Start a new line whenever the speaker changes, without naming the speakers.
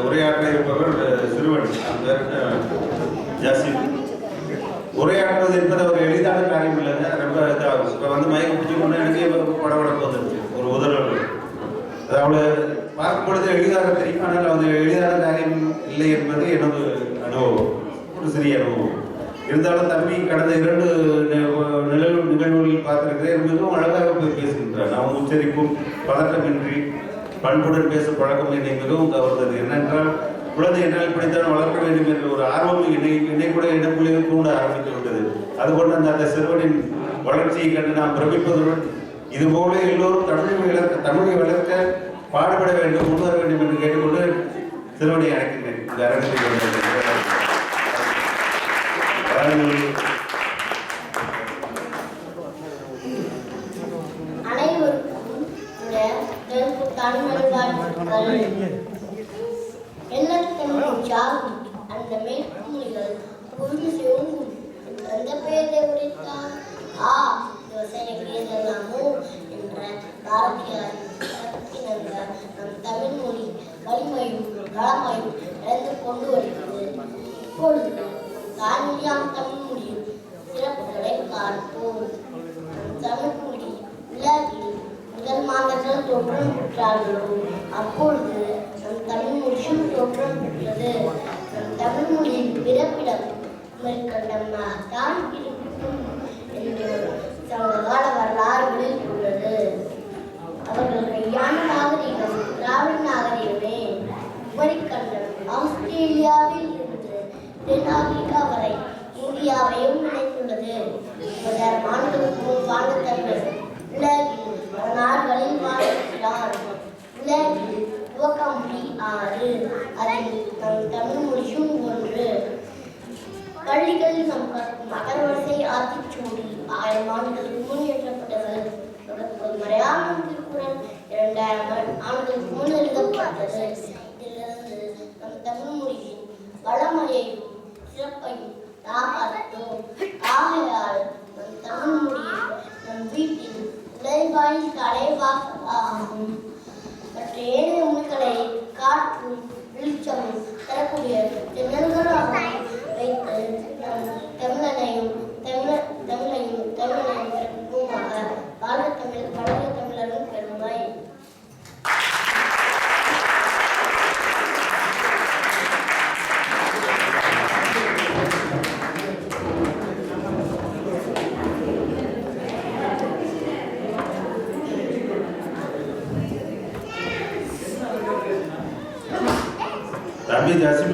உரையாற்ற இருப்பவர் சிறுவன் ஜாசிம். உரையாற்றுவது என்பது ஒரு எளிதான காரியம் இல்லைங்க. ரொம்ப இதாகும். இப்போ வந்து மயக்க பிடிச்சி கொண்டு எனக்கு படபடப்பு வந்துருச்சு ஒரு உதறவு. அதாவது பார்க்கும் பொழுது எளிதாக தெரியும், ஆனால் அது எளிதான காரியம் இல்லை என்பது எனது அனுபவம், ஒரு சிறிய அனுபவம். இருந்தாலும் தம்பி கடந்த 2 நிகழ்வுகளில் பார்த்திருக்கிறேன். மிகவும் அழகாக பேசுகின்றார். நாம் உச்சரிப்பும் பதட்டமின்றி பண்புடன் பேச பழக்கம் என்னை மிகவும் கவர்ந்தது. என்னென்றால் குழந்தை என்னால் இப்படித்தான் வளர்க்க வேண்டும் என்ற ஒரு ஆர்வம் என்னை கூட இடக்குள்ளில் தூண்ட ஆரம்பித்து விட்டது. அதுபோன்று அந்த சிறுவனின் வளர்ச்சியை கண்டு நாம் பிரமிப்பதுடன் இதுபோல எல்லோரும் தமிழை வளர்க்க பாடுபட வேண்டும், முன்வர வேண்டும் என்று கேட்டுக்கொண்டு சிறுவனை அழைக்கின்றேன். இந்த அரங்கத்தில்
அந்த மேற்குமொழிகள் பொருள் சிவங்கும் அந்த பெயரை உரைத்தார். யோசனை கேதலாமோ என்ற பாரதியார் நம் தமிழ் மொழி வலிமையும் களமையும் இழந்து கொண்டு வருகிறது. இப்பொழுது தாய்மொழியாம் தமிழ் மொழியில் சிறப்புகளை பார்ப்போம். தமிழ் மொழி உலகில் முதல் மாதங்கள் தோற்றம் பெற்றார்களோ அப்பொழுது நம் தமிழ் மொழியும் தோற்றம் பெற்றது. நம் தமிழ் மொழியின் பிறப்பிடம் மேற்கண்டமாகத்தான் இருக்கும் என்று சங்ககால வரலாறுகளில் உள்ளது. அவர்கள் கையான நாகரிகம் திராவிட நாகரிகமே. உபரிக்கண்டம் ஆஸ்திரேலியாவில் இருந்து தென்னாப்பிரிக்கா வரை இந்தியாவையும் இணைத்துள்ளது. 10,000 ஆண்டுகளுக்கு முன் வாழ்ந்த தமிழர் உலகில் பல நாடுகளில் வாழ்கிறார். உலகில் துவக்க மொழி 6, அதில் நம் தமிழ் மொழியும் ஒன்று. பள்ளிகளில் நம் கற்கும் அகர்வரிசை ஆத்திச்சூடி 1000 ஆண்டுகளுக்கு முன் இயற்றப்பட்டது. மலையாளம் திருக்குறள் 2000 ஆண்டுகளுக்கு முன் எழுதப்பட்டது. இதிலிருந்து நம் தமிழ் மொழியின் வளமையையும் சிறப்பையும் நாம் பார்த்தோம். ஆகையால் நம் தமிழ் மொழியை நம் வீட்டில் உழைவாயில் தலைவாகும். மற்ற ஏனைய மொழிகளை காற்றும் வெளிச்சமும் தரக்கூடிய திணல்களாக வைத்து நம் தமிழனையும் பிறப்புமாக வாழ்க தமிழ், வளர்க தமிழரும் பெருமை.
தம்பி ஜாசிம்